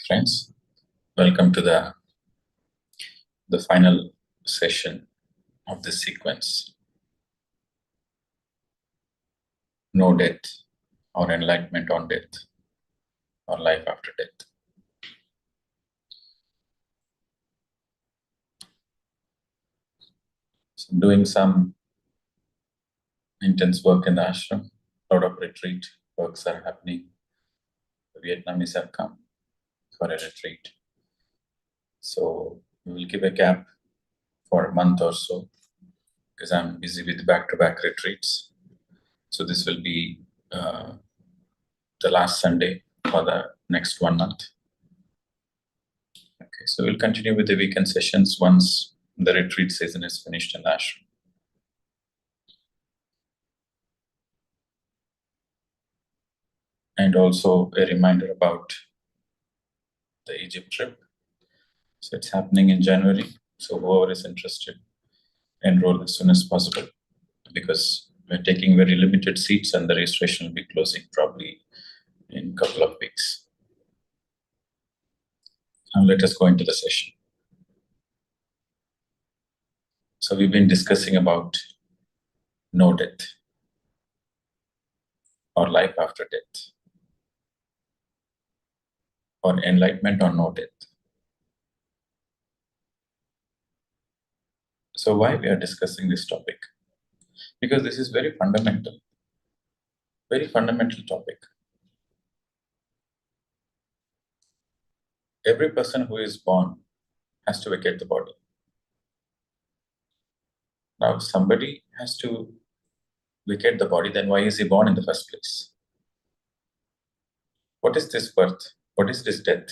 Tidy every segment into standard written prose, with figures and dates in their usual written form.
Friends, welcome to the final session of this sequence. No death or enlightenment on death or life after death. So I'm doing some intense work in the ashram. A lot of retreat works are happening. The Vietnamese have come for a retreat. So we will give a gap for a month or so because I'm busy with back-to-back retreats. So this will be the last Sunday for the next 1 month. Okay, so we'll continue with the weekend sessions once the retreat season is finished in the ashram. And also a reminder about the Egypt trip. So it's happening in January. So whoever is interested, enroll as soon as possible because we're taking very limited seats and the registration will be closing probably in a couple of weeks. Now let us go into the session. So we've been discussing about no death or life after death or enlightenment or no death. So why we are discussing this topic? Because this is very fundamental topic. Every person who is born has to vacate the body. Now, if somebody has to vacate the body, then why is he born in the first place? What is this birth? What is this death?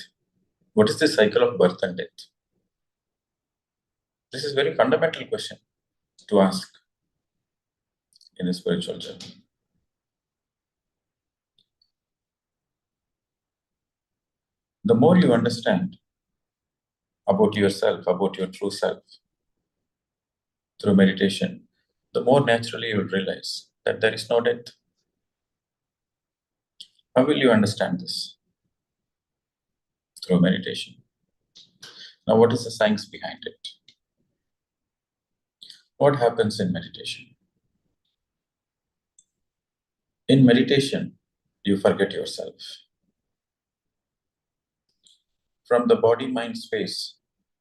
What is the cycle of birth and death? This is a very fundamental question to ask in a spiritual journey. The more you understand about yourself, about your true self, through meditation, the more naturally you will realize that there is no death. How will you understand this? Through meditation. Now, what is the science behind it? What happens in meditation? In meditation, you forget yourself. From the body-mind space,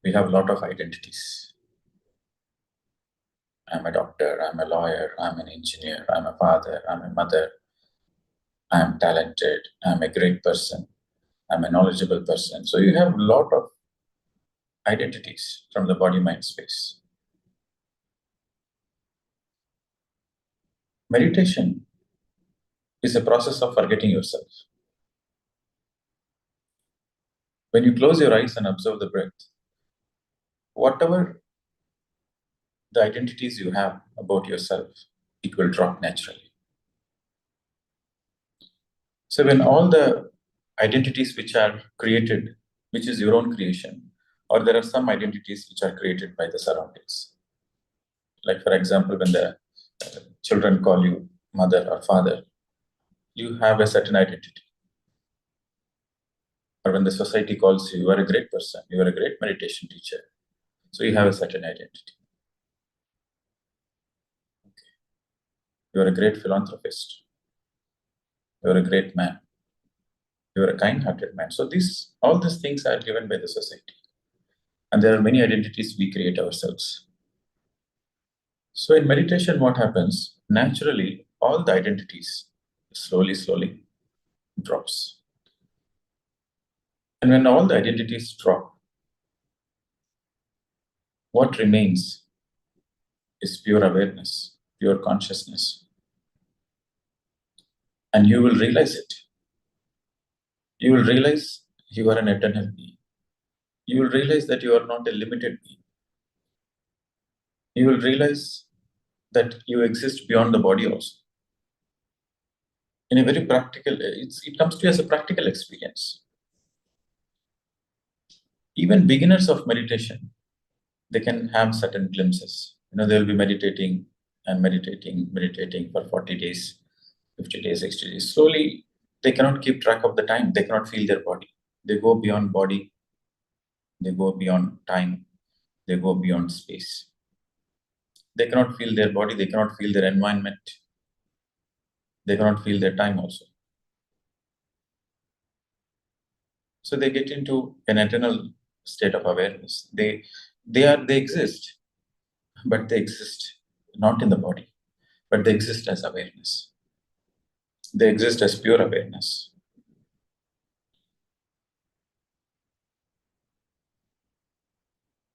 we have a lot of identities. I'm a doctor, I'm a lawyer, I'm an engineer, I'm a father, I'm a mother, I'm talented, I'm a great person, I'm a knowledgeable person. So you have a lot of identities from the body-mind space. Meditation is a process of forgetting yourself. When you close your eyes and observe the breath, whatever the identities you have about yourself, it will drop naturally. So when all the identities which are created, which is your own creation, or there are some identities which are created by the surroundings. Like for example, when the children call you mother or father, you have a certain identity. Or when the society calls you, you are a great person, you are a great meditation teacher. So you have a certain identity. Okay. You are a great philanthropist. You are a great man. You are a kind-hearted man. So all these things are given by the society. And there are many identities we create ourselves. So in meditation, what happens? Naturally, all the identities slowly drops. And when all the identities drop, what remains is pure awareness, pure consciousness. And you will realize it. You will realize you are an eternal being. You will realize that you are not a limited being. You will realize that you exist beyond the body also. In a very practical, it comes to you as a practical experience. Even beginners of meditation, they can have certain glimpses. They'll be meditating for 40 days, 50 days, 60 days. Slowly, they cannot keep track of the time. They cannot feel their body. They go beyond body, they go beyond time, they go beyond space. They cannot feel their body, they cannot feel their environment, they cannot feel their time also. So they get into an eternal state of awareness. They exist, but they exist not in the body, but they exist as awareness. They exist as pure awareness.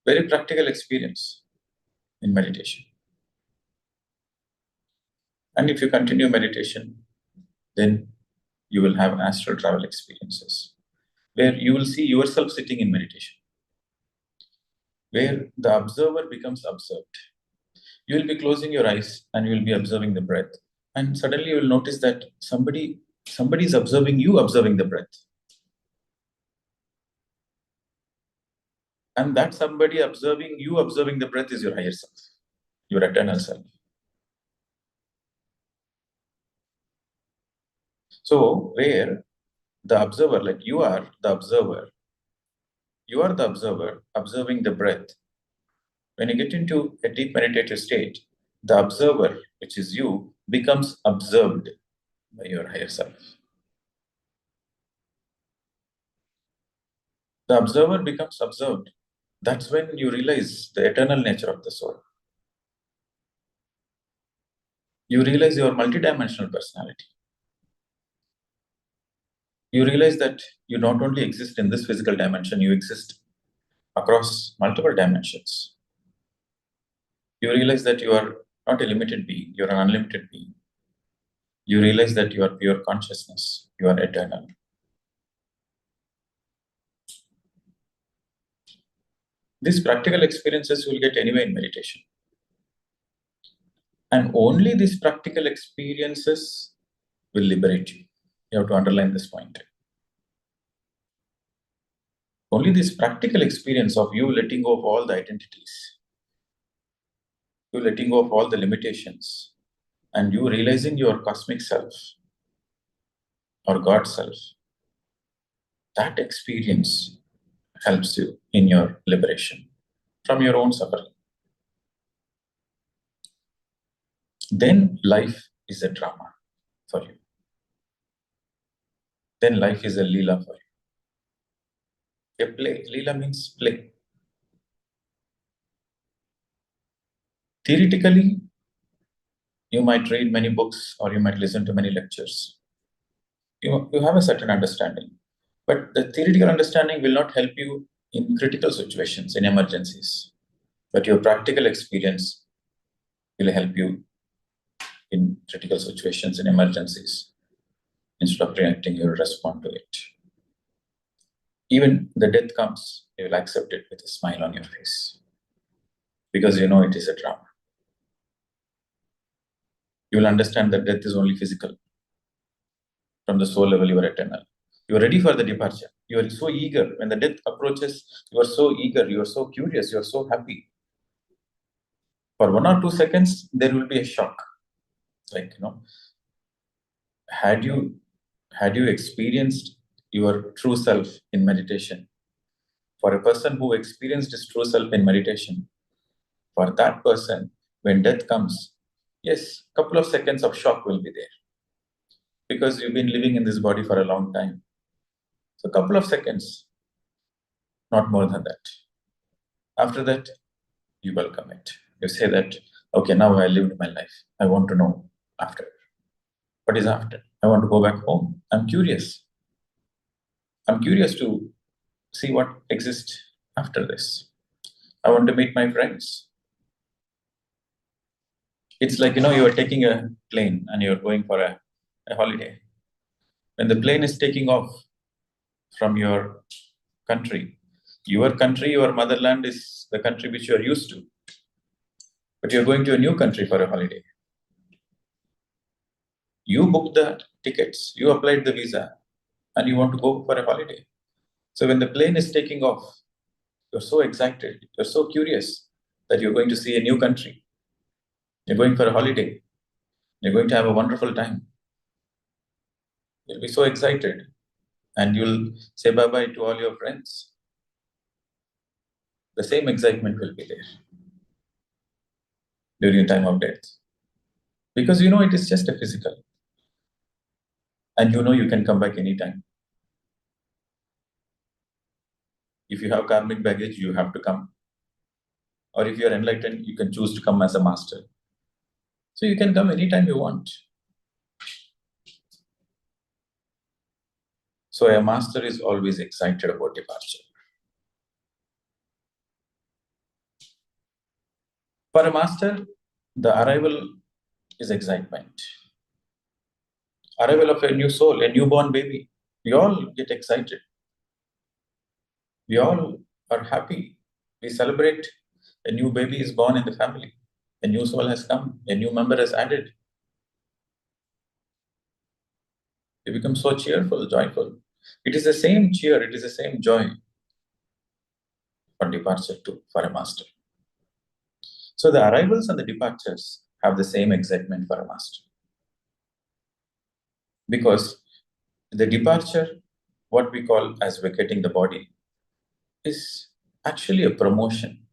Very practical experience in meditation. And if you continue meditation, then you will have astral travel experiences where you will see yourself sitting in meditation, where the observer becomes observed. You will be closing your eyes and you will be observing the breath. And suddenly you will notice that somebody is observing you, observing the breath. And that somebody observing you, observing the breath is your higher self, your eternal self. So where the observer, like you are the observer observing the breath. When you get into a deep meditative state, the observer, which is you, becomes observed by your higher self. The observer becomes observed. That's when you realize the eternal nature of the soul. You realize your multidimensional personality. You realize that you not only exist in this physical dimension, you exist across multiple dimensions. You realize that you are not a limited being, you're an unlimited being. You realize that you are pure consciousness, you are eternal. These practical experiences you will get anyway in meditation. And only these practical experiences will liberate you. You have to underline this point. Only this practical experience of you letting go of all the identities, you letting go of all the limitations, and you realizing your cosmic self or God self, that experience helps you in your liberation from your own suffering. Then life is a drama for you. Then life is a lila for you. A play. Lila means play. Theoretically, you might read many books or you might listen to many lectures. You have a certain understanding. But the theoretical understanding will not help you in critical situations, in emergencies. But your practical experience will help you in critical situations, in emergencies. Instead of reacting, you will respond to it. Even the death comes, you will accept it with a smile on your face. Because you know it is a drama. You will understand that death is only physical. From the soul level, you are eternal. You are ready for the departure. You are so eager. When the death approaches, you are so eager, you are so curious, you are so happy. For 1 or 2 seconds, there will be a shock. Like, had you experienced your true self in meditation, for a person who experienced his true self in meditation, for that person, when death comes, yes, couple of seconds of shock will be there. Because you've been living in this body for a long time. So a couple of seconds, not more than that. After that, you welcome it. You say that, okay, now I lived my life. I want to know after. What is after? I want to go back home. I'm curious. I'm curious to see what exists after this. I want to meet my friends. It's like, you are taking a plane and you're going for a holiday. When the plane is taking off from your country, your motherland is the country which you're used to. But you're going to a new country for a holiday. You booked the tickets, you applied the visa, and you want to go for a holiday. So when the plane is taking off, you're so excited, you're so curious that you're going to see a new country. You're going for a holiday. You're going to have a wonderful time. You'll be so excited. and you'll say bye-bye to all your friends. The same excitement will be there during the time of death. Because you know it is just a physical. And you know you can come back anytime. If you have karmic baggage, you have to come. Or if you are enlightened, you can choose to come as a master. So you can come anytime you want. So a master is always excited about departure. For a master, the arrival is excitement. Arrival of a new soul, a newborn baby. We all get excited. We all are happy. We celebrate a new baby is born in the family. A new soul has come. A new member is added. We become so cheerful, joyful. It is the same cheer, it is the same joy for departure too, for a master. So the arrivals and the departures have the same excitement for a master. Because the departure, what we call as vacating the body, is actually a promotion.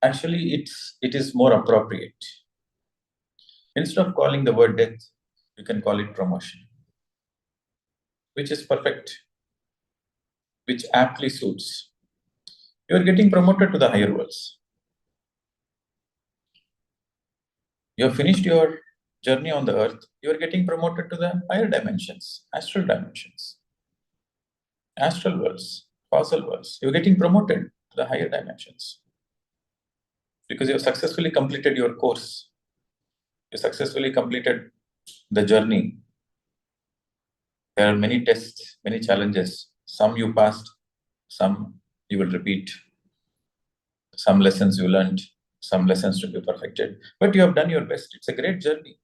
Actually, it is more appropriate. Instead of calling the word death, you can call it promotion, which is perfect, which aptly suits. You are getting promoted to the higher worlds. You have finished your journey on the earth, you are getting promoted to the higher dimensions, astral worlds, causal worlds. You're getting promoted to the higher dimensions because you have successfully completed your course. You successfully completed the journey. There are many tests, many challenges. Some you passed, some you will repeat. Some lessons you learned, some lessons to be perfected. But you have done your best. It's a great journey.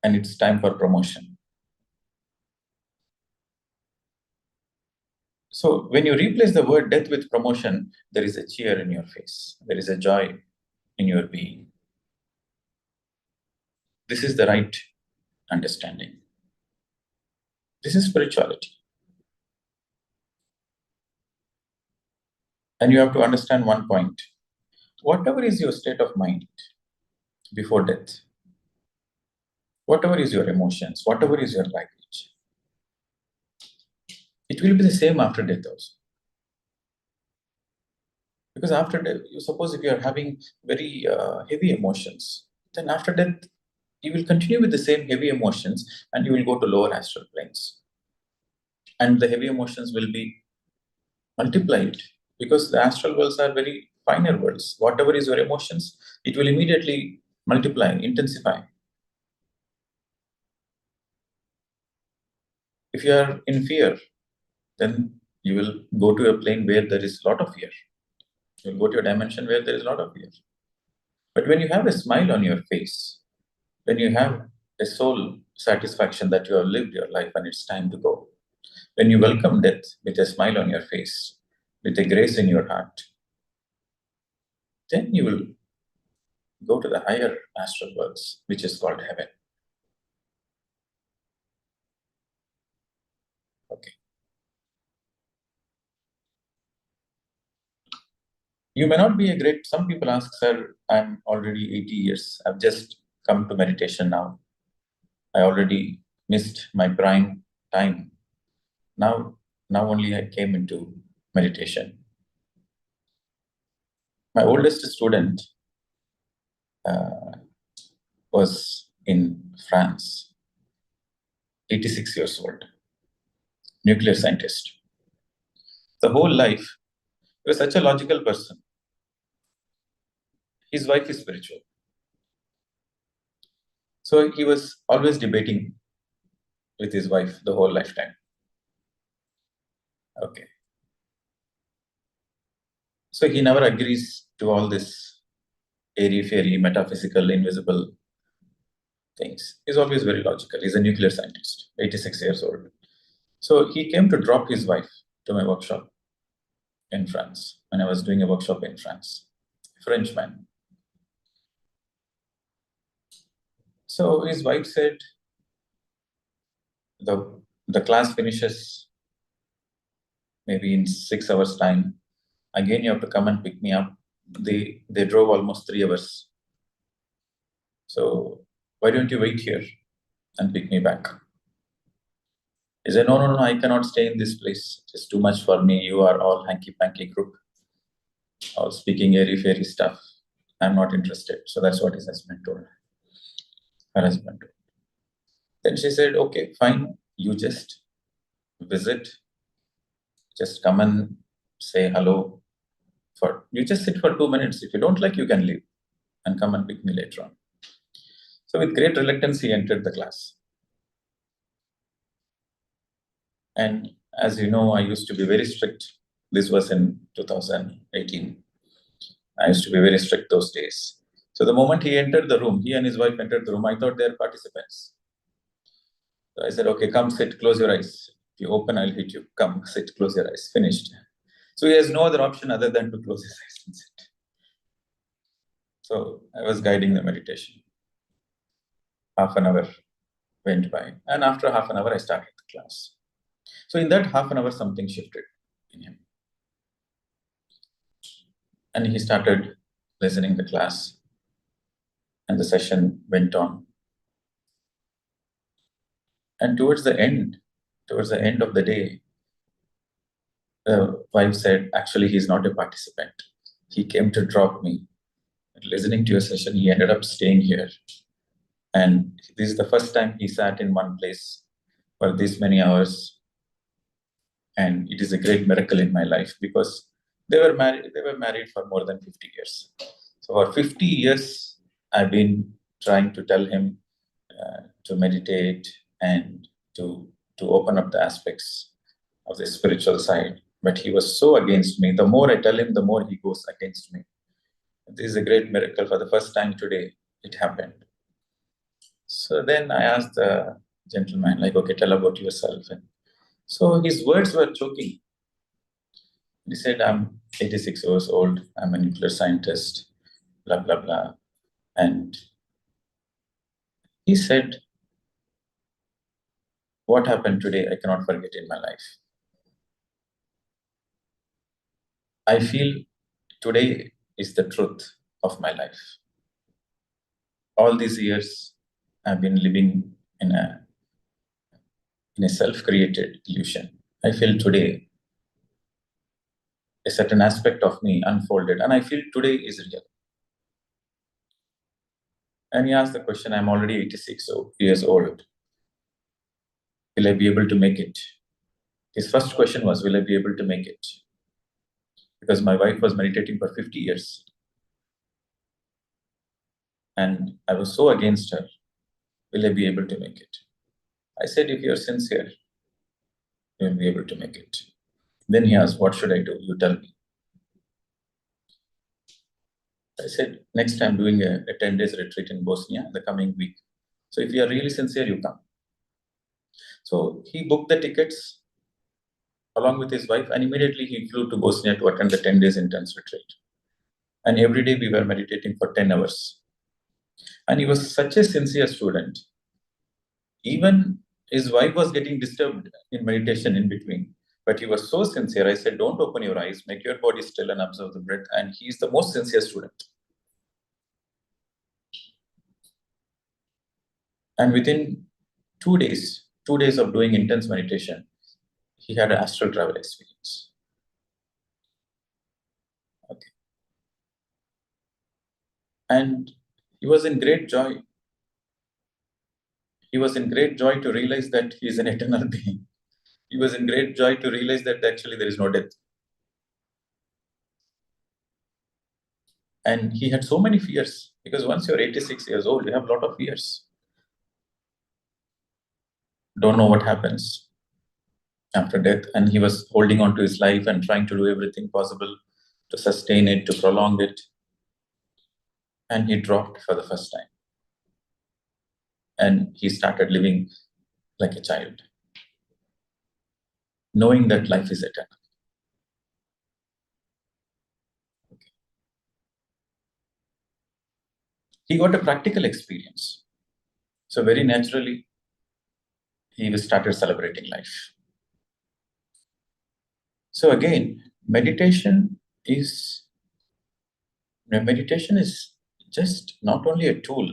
And it's time for promotion. So when you replace the word death with promotion, there is a cheer in your face. There is a joy in your being. This is the right understanding. This is spirituality. And you have to understand one point. Whatever is your state of mind before death, whatever is your emotions, whatever is your baggage, it will be the same after death also. Because after death, you suppose if you are having very heavy emotions, then after death, you will continue with the same heavy emotions and you will go to lower astral planes. And the heavy emotions will be multiplied because the astral worlds are very finer worlds. Whatever is your emotions, it will immediately multiply, intensify. If you are in fear, then you will go to a plane where there is a lot of fear. You will go to a dimension where there is a lot of fear. But when you have a smile on your face, when you have a soul satisfaction that you have lived your life and it's time to go, when you welcome death with a smile on your face, with a grace in your heart, then you will go to the higher astral worlds, which is called heaven. Okay. You may not be a great, some people ask, sir, I'm already 80 years. I've just come to meditation now. I already missed my prime time. Now only I came into meditation. My oldest student was in France, 86 years old, nuclear scientist. The whole life, he was such a logical person. His wife is spiritual. So he was always debating with his wife the whole lifetime. Okay. So he never agrees to all this airy-fairy, metaphysical, invisible things. He's always very logical. He's a nuclear scientist, 86 years old. So he came to drop his wife to my workshop in France when I was doing a workshop in France. Frenchman. So his wife said, the class finishes maybe in 6 hours time. Again, you have to come and pick me up. They drove almost 3 hours. So why don't you wait here and pick me back? He said, no, no, no, I cannot stay in this place. It's too much for me. You are all hanky-panky group, all speaking airy-fairy stuff. I'm not interested. So that's what his husband told her. Her husband. Then she said, okay, fine. You just visit. Just come and say hello. You just sit for 2 minutes. If you don't like, you can leave and come and pick me later on. So with great reluctance, he entered the class. And as you know, I used to be very strict. This was in 2018. I used to be very strict those days. So the moment he entered the room, he and his wife entered the room, I thought they are participants. So I said, okay, come sit, close your eyes. If you open, I'll hit you. Come, sit, close your eyes. Finished. So he has no other option other than to close his eyes and sit. So I was guiding the meditation. Half an hour went by. And after half an hour, I started the class. So in that half an hour, something shifted in him. And he started listening to the class. And the session went on. And towards the end of the day, the wife said, actually, he's not a participant. He came to drop me. Listening to your session, he ended up staying here. And this is the first time he sat in one place for this many hours. And it is a great miracle in my life because they were married for more than 50 years. So for 50 years, I've been trying to tell him to meditate and to open up the aspects of the spiritual side. But he was so against me. The more I tell him, the more he goes against me. This is a great miracle. For the first time today, it happened. So then I asked the gentleman, like, okay, tell about yourself. And so his words were choking. He said, I'm 86 years old. I'm a nuclear scientist, blah, blah, blah. And he said, what happened today, I cannot forget in my life. I feel today is the truth of my life. All these years, I've been living in a self-created illusion. I feel today a certain aspect of me unfolded, and I feel today is real. And he asked the question, I'm already 86 years old. Will I be able to make it? His first question was, will I be able to make it? Because my wife was meditating for 50 years. And I was so against her. Will I be able to make it? I said, if you're sincere, you will be able to make it. Then he asked, what should I do? You tell me. I said, next time doing a 10 days retreat in Bosnia the coming week. So if you are really sincere, you come. So he booked the tickets along with his wife, and immediately he flew to Bosnia to attend the 10 days intense retreat. And every day we were meditating for 10 hours. And he was such a sincere student. Even his wife was getting disturbed in meditation in between. But he was so sincere. I said, don't open your eyes, make your body still and observe the breath. And he's the most sincere student. And within 2 days of doing intense meditation, he had an astral travel experience. Okay. And he was in great joy. He was in great joy to realize that he is an eternal being. He was in great joy to realize that actually there is no death. And he had so many fears because once you're 86 years old, you have a lot of fears. Don't know what happens after death. And he was holding on to his life and trying to do everything possible to sustain it, to prolong it. And he dropped for the first time. And he started living like a child, knowing that life is eternal. He got a practical experience. So very naturally, he started celebrating life. So again, meditation is just not only a tool.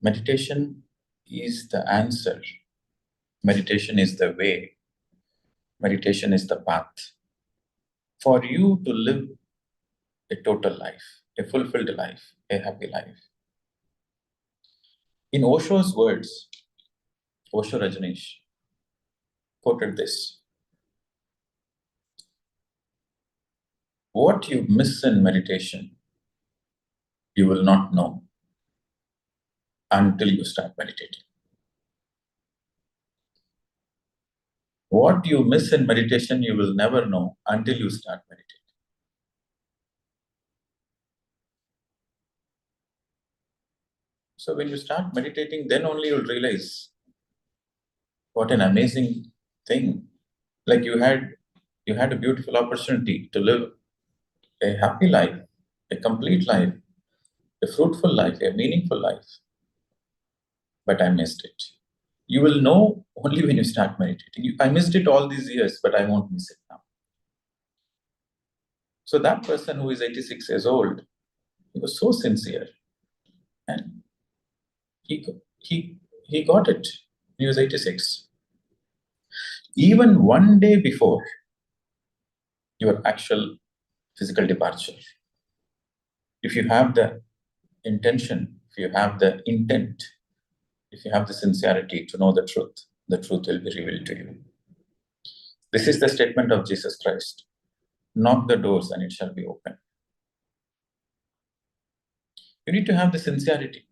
Meditation is the answer. Meditation is the way. Meditation is the path for you to live a total life, a fulfilled life, a happy life. In Osho's words, Osho Rajneesh quoted this: what you miss in meditation, you will not know until you start meditating. What you miss in meditation, you will never know until you start meditating. So when you start meditating, then only you'll realize what an amazing thing. Like you had a beautiful opportunity to live a happy life, a complete life, a fruitful life, a meaningful life. But I missed it. You will know only when you start meditating. I missed it all these years, but I won't miss it now. So that person who is 86 years old, he was so sincere, and he he he got it. He was 86. Even one day before your actual physical departure, if you have the intention, if you have the intent, if you have the sincerity to know the truth will be revealed to you. This is the statement of Jesus Christ. Knock the doors and it shall be open. You need to have the sincerity.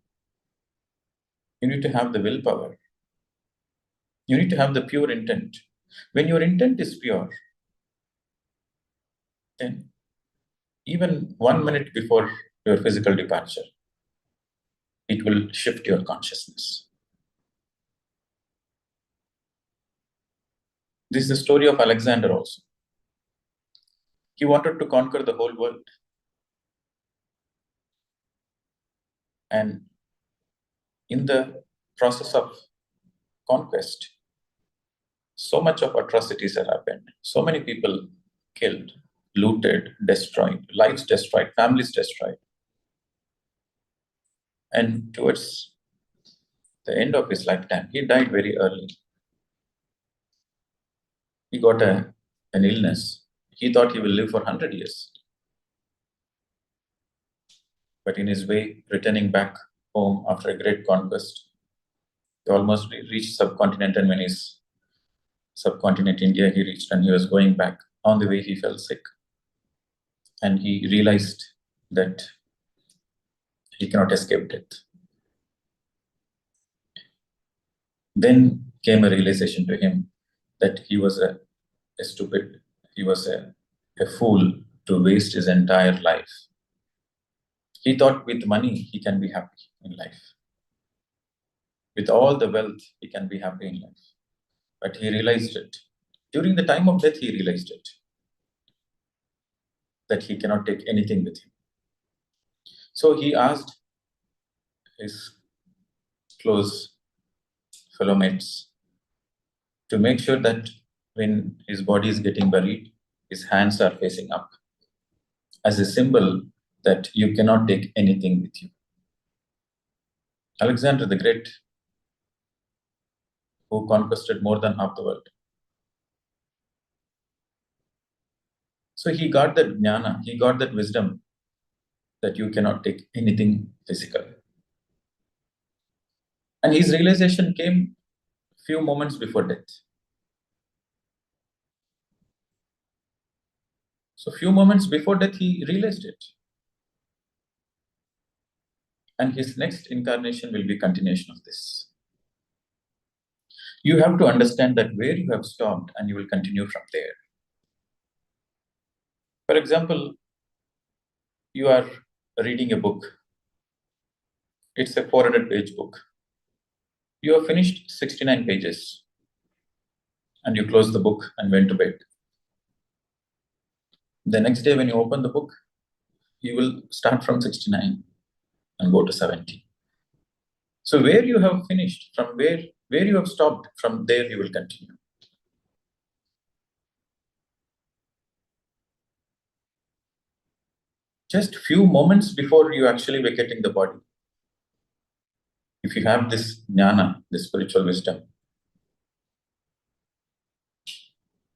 You need to have the willpower. You need to have the pure intent. When your intent is pure, then even 1 minute before your physical departure, it will shift your consciousness. This is the story of Alexander also. He wanted to conquer the whole world. And in the process of conquest, so much of atrocities have happened. So many people killed, looted, destroyed, lives destroyed, families destroyed. And towards the end of his lifetime, he died very early. He got an illness. He thought he will live for 100 years. But in his way, returning back home after a great conquest, he almost reached subcontinent, and when his subcontinent India he reached and he was going back, on the way he fell sick. And he realized that he cannot escape death. Then came a realization to him that he was a stupid, he was a fool to waste his entire life. He thought with money he can be happy in life. With all the wealth, he can be happy in life. But he realized it. During the time of death, he realized it. That he cannot take anything with him. So he asked his close fellow mates to make sure that when his body is getting buried, his hands are facing up, as a symbol that you cannot take anything with you. Alexander the Great, who conquered more than half the world. So he got that jnana, he got that wisdom that you cannot take anything physical. And his realization came few moments before death. So few moments before death, he realized it. And his next incarnation will be continuation of this. You have to understand that where you have stopped and you will continue from there. For example, you are reading a book. It's a 400-page book. You have finished 69 pages and you close the book and went to bed. The next day when you open the book, you will start from 69 and go to 70. So where you have finished, from where you have stopped, from there you will continue. Just few moments before you actually vacating the body, if you have this jnana, this spiritual wisdom,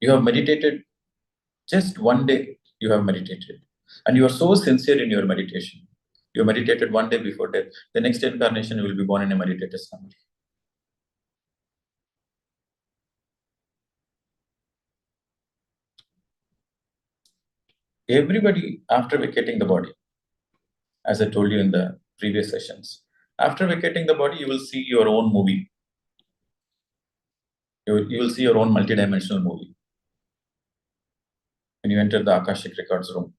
you have meditated just one day, you have meditated, and you are so sincere in your meditation. You meditated one day before death. The next incarnation, you will be born in a meditator's family. Everybody, after vacating the body, as I told you in the previous sessions, after vacating the body, you will see your own movie. You will see your own multidimensional movie. When you enter the Akashic records room,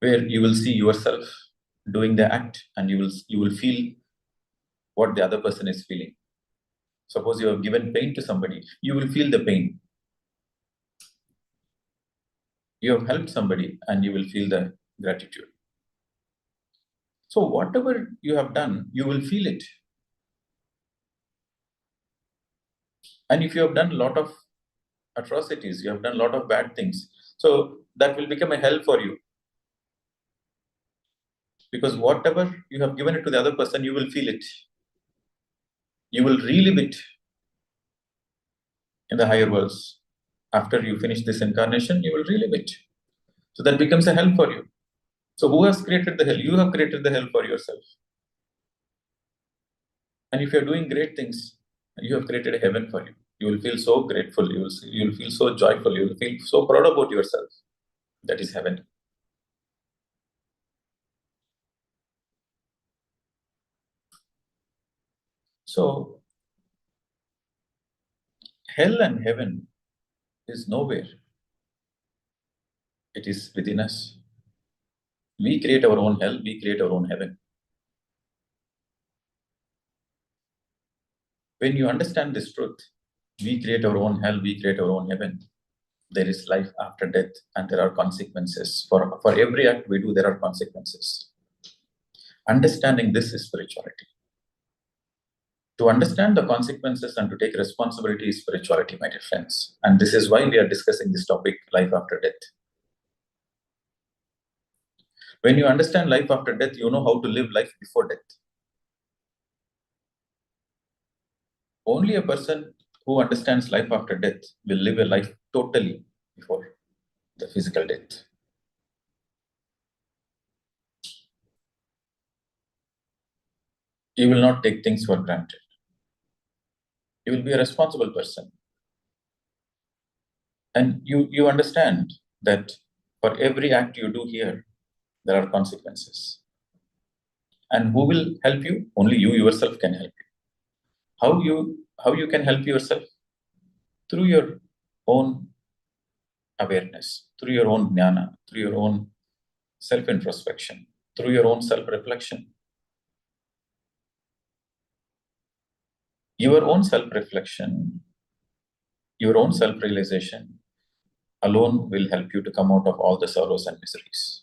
where you will see yourself doing the act, and you will feel what the other person is feeling. Suppose you have given pain to somebody, you will feel the pain. You have helped somebody, and you will feel the gratitude. So whatever you have done, you will feel it. And if you have done a lot of atrocities, you have done a lot of bad things, so that will become a hell for you. Because whatever you have given it to the other person, you will feel it. You will relive it in the higher worlds. After you finish this incarnation, you will relive it. So that becomes a hell for you. So who has created the hell? You have created the hell for yourself. And if you're doing great things, you have created a heaven for you. You will feel so grateful. You will feel so joyful. You will feel so proud about yourself. That is heaven. So hell and heaven is nowhere. It is within us. We create our own hell. We create our own heaven. When you understand this truth, we create our own hell. We create our own heaven. There is life after death, and there are consequences. For every act we do, there are consequences. Understanding this is spirituality. To understand the consequences and to take responsibility is spirituality, my dear friends. And this is why we are discussing this topic, life after death. When you understand life after death, you know how to live life before death. Only a person who understands life after death will live a life totally before the physical death. You will not take things for granted. You will be a responsible person. And you understand that for every act you do here, there are consequences. And who will help you? Only you yourself can help you. How you can help yourself? Through your own awareness, through your own jnana, through your own self-introspection, through your own self-reflection. Your own self-reflection, your own self-realization alone will help you to come out of all the sorrows and miseries.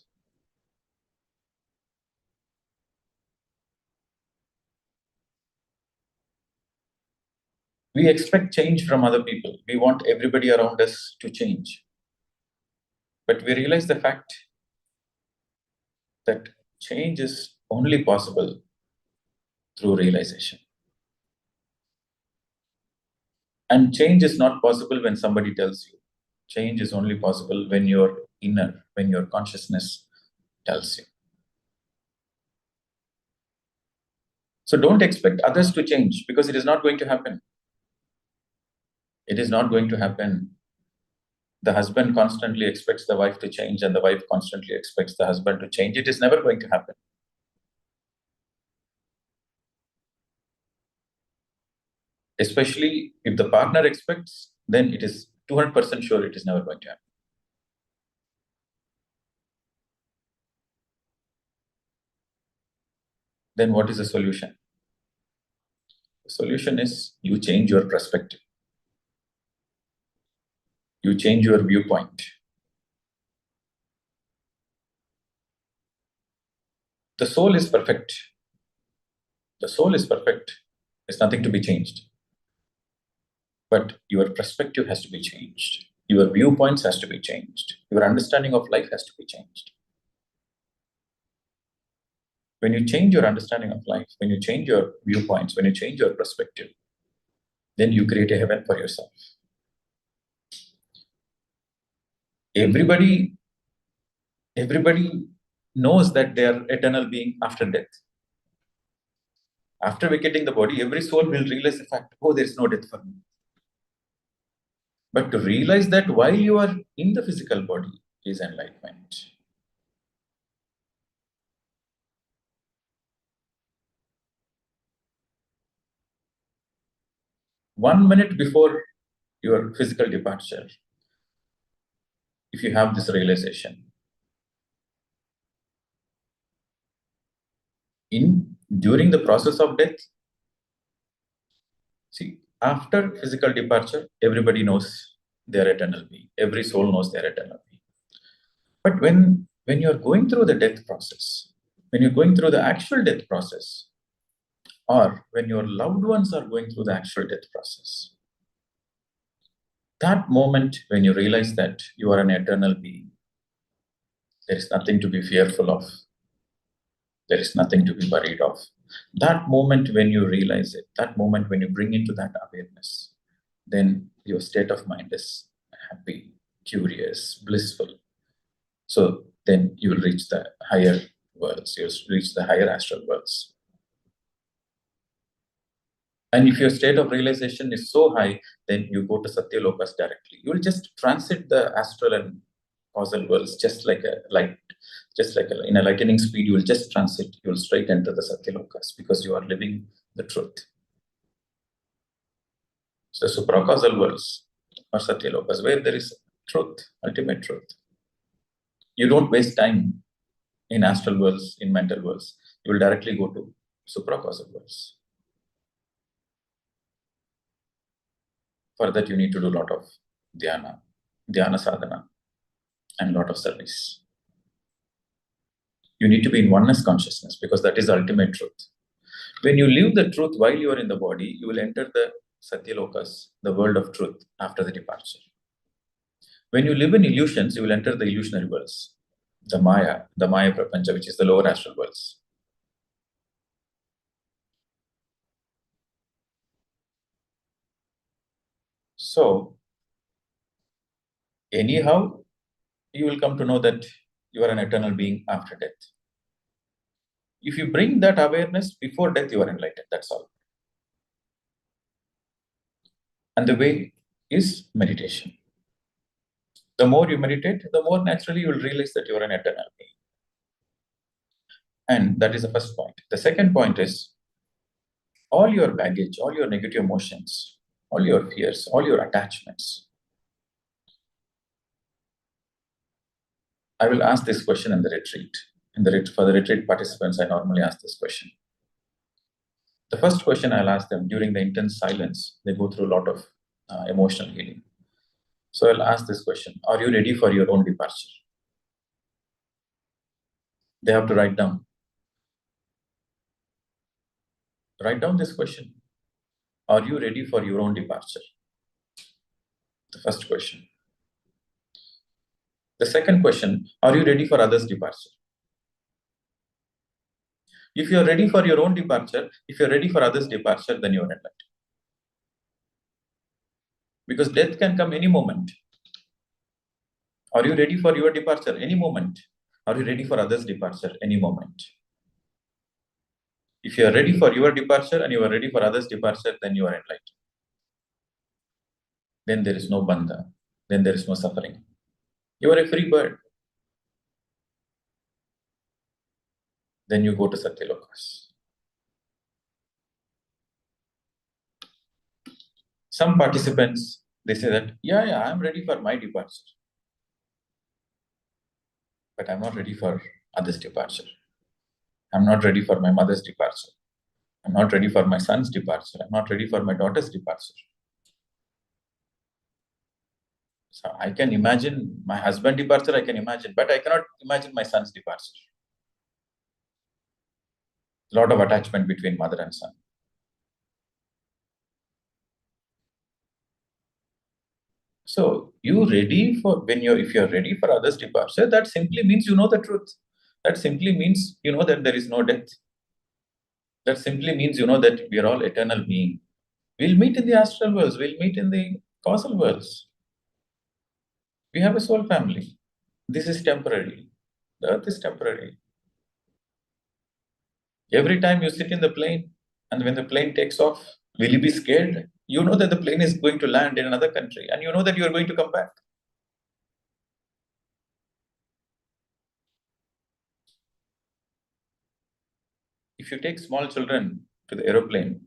We expect change from other people. We want everybody around us to change. But we realize the fact that change is only possible through realization. And change is not possible when somebody tells you. Change is only possible when your inner, when your consciousness tells you. So don't expect others to change, because it is not going to happen. It is not going to happen. The husband constantly expects the wife to change, and the wife constantly expects the husband to change. It is never going to happen. Especially if the partner expects, then it is 200% sure it is never going to happen. Then what is the solution? The solution is you change your perspective. You change your viewpoint. The soul is perfect. The soul is perfect. There's nothing to be changed. But your perspective has to be changed. Your viewpoints has to be changed. Your understanding of life has to be changed. When you change your understanding of life, when you change your viewpoints, when you change your perspective, then you create a heaven for yourself. Everybody knows that they are eternal being after death. After vacating the body, every soul will realize the fact, oh, there is no death for me. But to realize that while you are in the physical body is enlightenment. One minute before your physical departure, if you have this realization, during the process of death, see, after physical departure, everybody knows their eternal being. Every soul knows their eternal being. But when you're going through the death process, when you're going through the actual death process, or when your loved ones are going through the actual death process, that moment when you realize that you are an eternal being, there is nothing to be fearful of. There is nothing to be worried of. That moment when you realize it, that moment when you bring into that awareness, then your state of mind is happy, curious, blissful. So then you will reach the higher worlds, you'll reach the higher astral worlds. And if your state of realization is so high, then you go to Satya Lokas directly. You will just transit the astral and causal worlds just like a light, in a lightning speed. You will just transit. You will straight enter the Satya Lokas because you are living the truth. So supracausal worlds or Satya Lokas, where there is truth, ultimate truth. You don't waste time in astral worlds, in mental worlds. You will directly go to supracausal worlds. For that, you need to do a lot of dhyana sadhana, and a lot of service. You need to be in oneness consciousness because that is the ultimate truth. When you live the truth while you are in the body, you will enter the Satya Lokas, the world of truth, after the departure. When you live in illusions, you will enter the illusionary worlds, the Maya Prapancha, which is the lower astral worlds. So, anyhow, you will come to know that you are an eternal being after death. If you bring that awareness before death, you are enlightened. That's all. And the way is meditation. The more you meditate, the more naturally you will realize that you are an eternal being. And that is the first point. The second point is all your baggage, all your negative emotions, all your fears, all your attachments. I will ask this question in the retreat. For the retreat participants, I normally ask this question. The first question I'll ask them during the intense silence, they go through a lot of emotional healing. So I'll ask this question: are you ready for your own departure? They have to write down. Write down this question. Are you ready for your own departure? The first question. The second question, are you ready for others' departure? If you're ready for your own departure, if you're ready for others' departure, then you're enlightened. Because death can come any moment. Are you ready for your departure? Any moment. Are you ready for others' departure? Any moment. If you are ready for your departure and you are ready for others' departure, then you are enlightened. Then there is no bandha. Then there is no suffering. You are a free bird. Then you go to Satya Lokas. Some participants, they say that, yeah, I'm ready for my departure. But I'm not ready for others' departure. I'm not ready for my mother's departure. I'm not ready for my son's departure. I'm not ready for my daughter's departure. So I can imagine my husband's departure, I can imagine, but I cannot imagine my son's departure. A lot of attachment between mother and son. So if you're ready for others' departure, that simply means you know the truth. That simply means you know that there is no death. That simply means you know that we are all eternal beings. We'll meet in the astral worlds, we'll meet in the causal worlds. We have a soul family. This is temporary. The earth is temporary. Every time you sit in the plane, and when the plane takes off, will you be scared? You know that the plane is going to land in another country, and you know that you are going to come back. If you take small children to the aeroplane,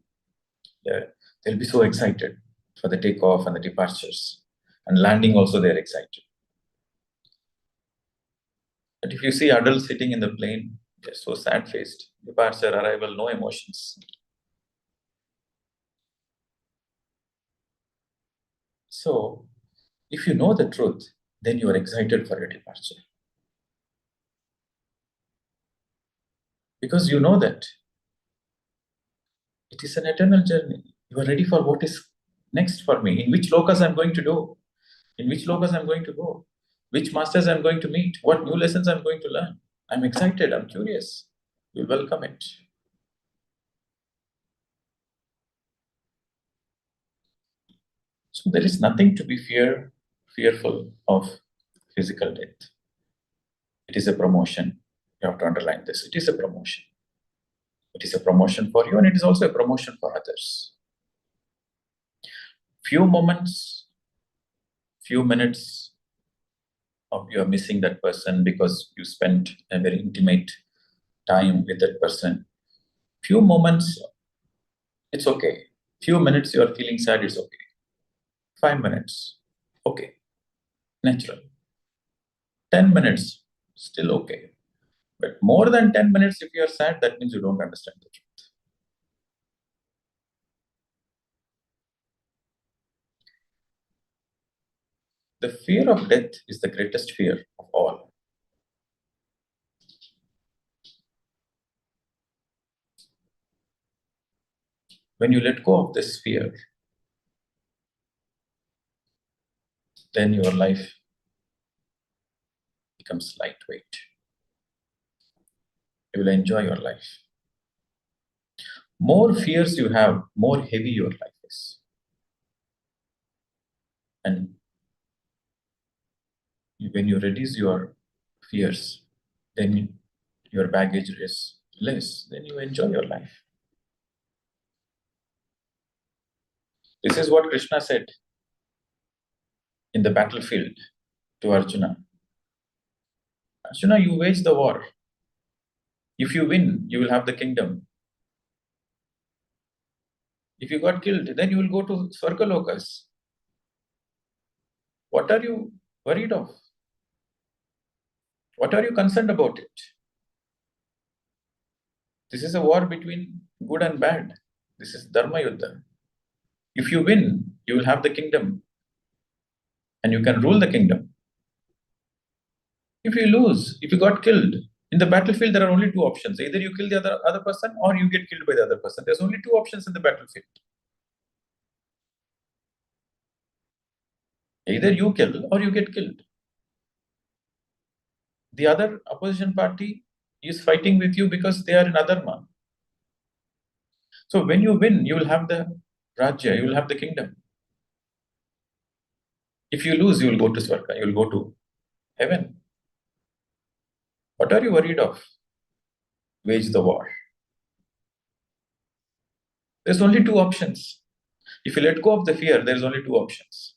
they'll be so excited for the takeoff and the departures. And landing also, they're excited. But if you see adults sitting in the plane, they're so sad-faced. Departure, arrival, no emotions. So, if you know the truth, then you are excited for your departure. Because you know that it is an eternal journey. You are ready for what is next for me. In which lokas I'm going to do. In which lokas I'm going to go. Which masters I'm going to meet. What new lessons I'm going to learn. I'm excited. I'm curious. You welcome it. So there is nothing to be fearful of physical death. It is a promotion. You have to underline this. It is a promotion. It is a promotion for you, and it is also a promotion for others. Few moments, few minutes of you are missing that person because you spent a very intimate time with that person. Few moments, it's okay. Few minutes you are feeling sad, it's okay. 5 minutes, okay, natural. 10 minutes, still okay. But more than 10 minutes, if you are sad, that means you don't understand the truth. The fear of death is the greatest fear of all. When you let go of this fear, then your life becomes lightweight. You will enjoy your life. More fears you have, more heavy your life is. And when you reduce your fears, then your baggage is less, then you enjoy your life. This is what Krishna said in the battlefield to Arjuna. Arjuna, you wage the war. If you win, you will have the kingdom. If you got killed, then you will go to Swargalokas. What are you worried of? What are you concerned about it? This is a war between good and bad. This is Dharma Yuddha. If you win, you will have the kingdom and you can rule the kingdom. If you lose, if you got killed, in the battlefield, there are only two options. Either you kill the other person or you get killed by the other person. There's only two options in the battlefield. Either you kill or you get killed. The other opposition party is fighting with you because they are in adharma. So when you win, you will have the Rajya, you will have the kingdom. If you lose, you will go to Swarga, you will go to heaven. What are you worried of? Wage the war. There's only two options. If you let go of the fear, there is only two options.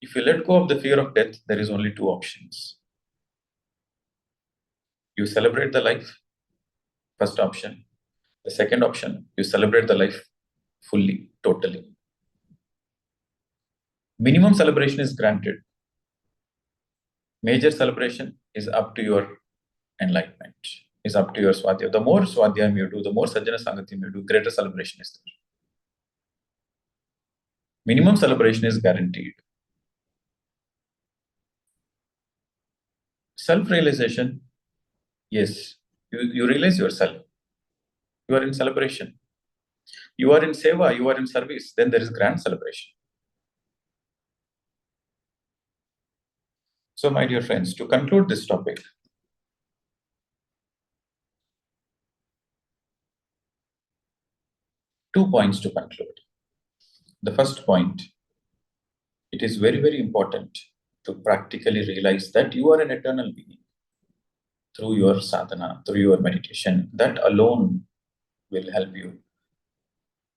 If you let go of the fear of death, there is only two options. You celebrate the life, first option. The second option, you celebrate the life fully, totally. Minimum celebration is granted. Major celebration is up to your enlightenment, is up to your swadhyayam. The more swadhyayam you do, the more sajjana sangatyam you do, greater celebration is there. Minimum celebration is guaranteed. Self-realization, yes, You realize yourself. You are in celebration. You are in seva, you are in service. Then there is grand celebration. So, my dear friends, to conclude this topic, 2 points to conclude. The first point, it is very, very important to practically realize that you are an eternal being through your sadhana, through your meditation. That alone will help you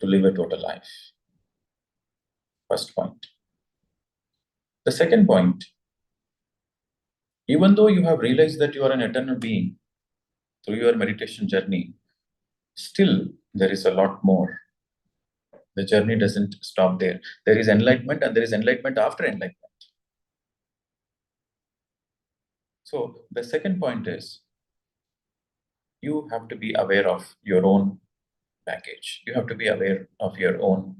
to live a total life. First point. The second point, even though you have realized that you are an eternal being through your meditation journey, still there is a lot more. The journey doesn't stop there. There is enlightenment and there is enlightenment after enlightenment. So the second point is you have to be aware of your own baggage. You have to be aware of your own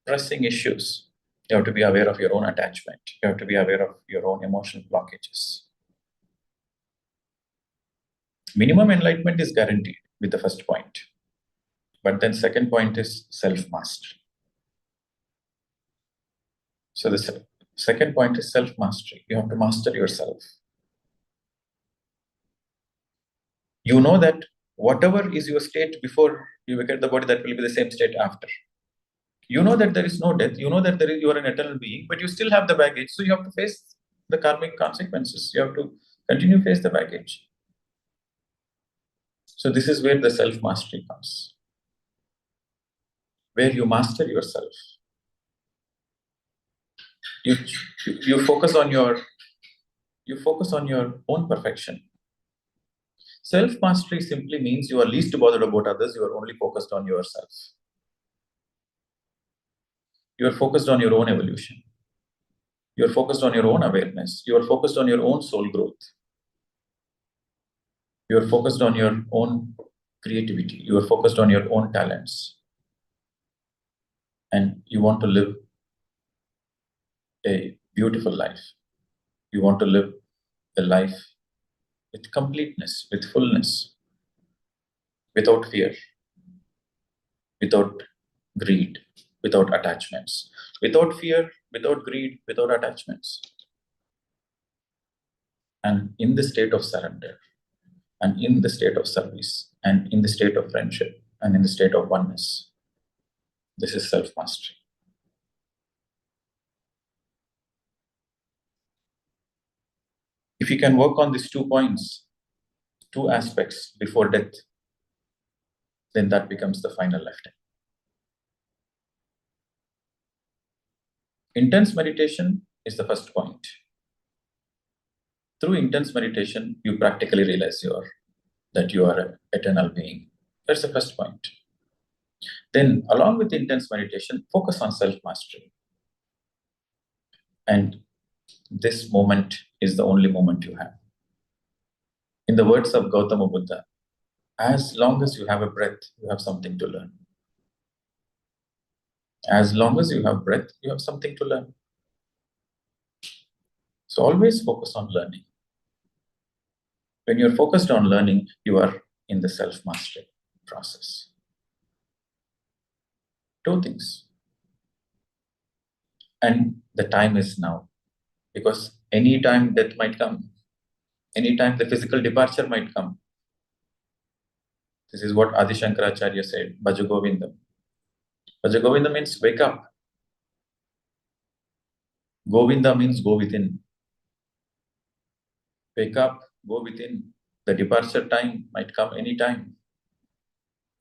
pressing issues. You have to be aware of your own attachment. You have to be aware of your own emotional blockages. Minimum enlightenment is guaranteed with the first point. But then second point is self-mastery. So the second point is self-mastery. You have to master yourself. You know that whatever is your state before you vacate the body, that will be the same state after. You know that there is no death. You know that you are an eternal being, but you still have the baggage. So you have to face the karmic consequences. You have to continue to face the baggage. So this is where the self-mastery comes, where you master yourself. You focus on your own perfection. Self-mastery simply means you are least bothered about others. You are only focused on yourself. You are focused on your own evolution. You are focused on your own awareness. You are focused on your own soul growth. You are focused on your own creativity. You are focused on your own talents. And you want to live a beautiful life. You want to live a life with completeness, with fullness, without fear, without greed, without attachments, without fear, without greed, without attachments. And in the state of surrender, and in the state of service, and in the state of friendship, and in the state of oneness. This is self-mastery. If you can work on these 2 points, 2 aspects before death, then that becomes the final lifetime. Intense meditation is the first point. Through intense meditation, you practically realize that you are an eternal being. That's the first point. Then, along with intense meditation, focus on self-mastery. And this moment is the only moment you have. In the words of Gautama Buddha, as long as you have a breath, you have something to learn. As long as you have breath, you have something to learn. So always focus on learning. When you're focused on learning, you are in the self-mastery process. 2 things. And the time is now. Because any time death might come. Any time the physical departure might come. This is what Adi Shankaracharya said, Bhaja Govindam. Bhaja Govindam means wake up. Govinda means go within. Wake up, go within. The departure time might come any time.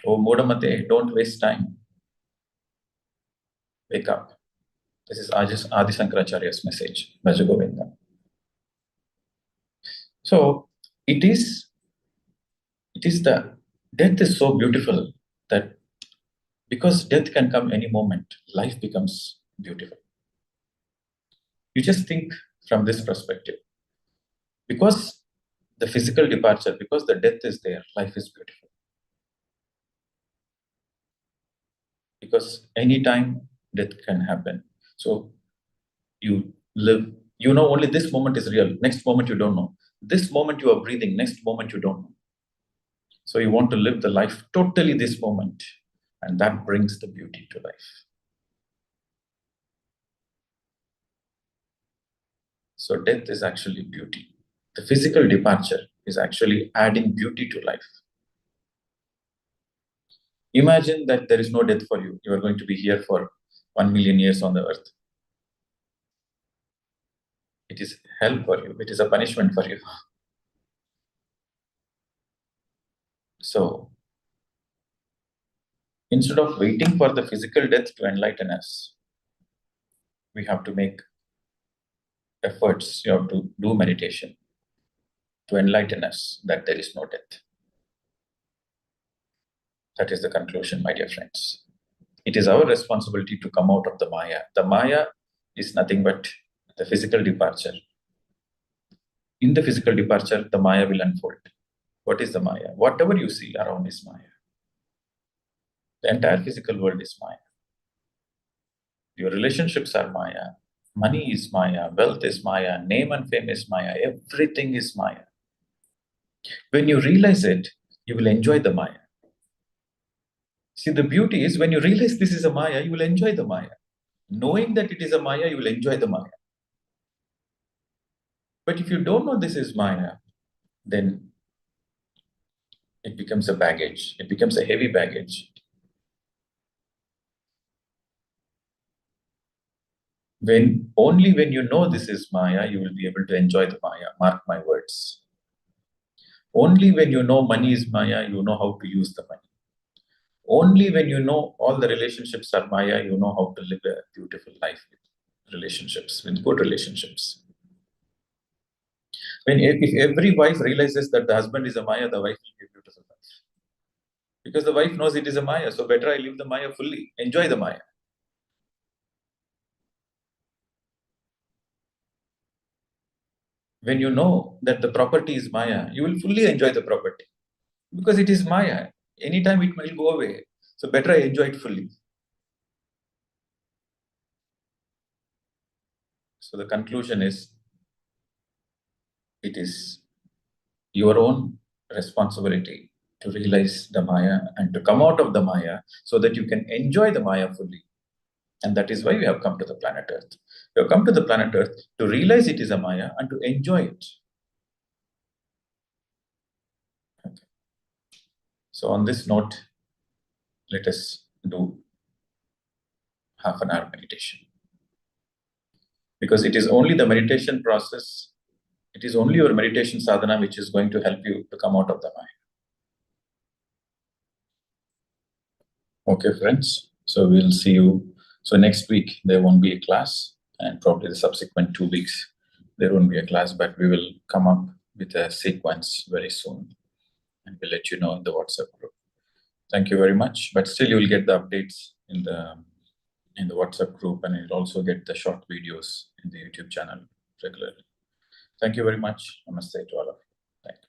Oh Modamate, don't waste time. Wake up. This is Adi Shankaracharya's message, Bhaja Govinda. So it is the death is so beautiful that because death can come any moment, life becomes beautiful. You just think from this perspective. Because the physical departure, because the death is there, life is beautiful. Because anytime death can happen. So you live, you know only this moment is real. Next moment you don't know. This moment you are breathing, next moment you don't know. So you want to live the life totally this moment, and that brings the beauty to life. So death is actually beauty. The physical departure is actually adding beauty to life. Imagine that there is no death for you. You are going to be here for 1 million years on the earth. It is hell for you. It is a punishment for you. So instead of waiting for the physical death to enlighten us, we have to make efforts. You have to do meditation to enlighten us that there is no death. That is the conclusion, my dear friends. It is our responsibility to come out of the Maya. The Maya is nothing but the physical departure. In the physical departure, the Maya will unfold. What is the Maya? Whatever you see around is Maya. The entire physical world is Maya. Your relationships are Maya. Money is Maya. Wealth is Maya. Name and fame is Maya. Everything is Maya. When you realize it, you will enjoy the Maya. See, the beauty is when you realize this is a Maya, you will enjoy the Maya. Knowing that it is a Maya, you will enjoy the Maya. But if you don't know this is Maya, then it becomes a baggage. It becomes a heavy baggage. Only when you know this is Maya, you will be able to enjoy the Maya. Mark my words. Only when you know money is Maya, you know how to use the money. Only when you know all the relationships are Maya, you know how to live a beautiful life with relationships, with good relationships. If every wife realizes that the husband is a Maya, the wife will be a beautiful life. Because the wife knows it is a Maya, so better I live the Maya fully, enjoy the Maya. When you know that the property is Maya, you will fully enjoy the property. Because it is Maya. Anytime it will go away. So better I enjoy it fully. So the conclusion is, it is your own responsibility to realize the Maya and to come out of the Maya so that you can enjoy the Maya fully. And that is why we have come to the planet Earth. We have come to the planet Earth to realize it is a Maya and to enjoy it. Okay. So on this note, let us do half an hour meditation. Because it is only the meditation process, it is only your meditation sadhana which is going to help you to come out of the Maya. Okay, friends. So we'll see you. So next week, there won't be a class, and probably the subsequent 2 weeks, there won't be a class, but we will come up with a sequence very soon, and we'll let you know in the WhatsApp group. Thank you very much. But still, you will get the updates in the WhatsApp group, and you'll also get the short videos in the YouTube channel regularly. Thank you very much. Namaste to all of you.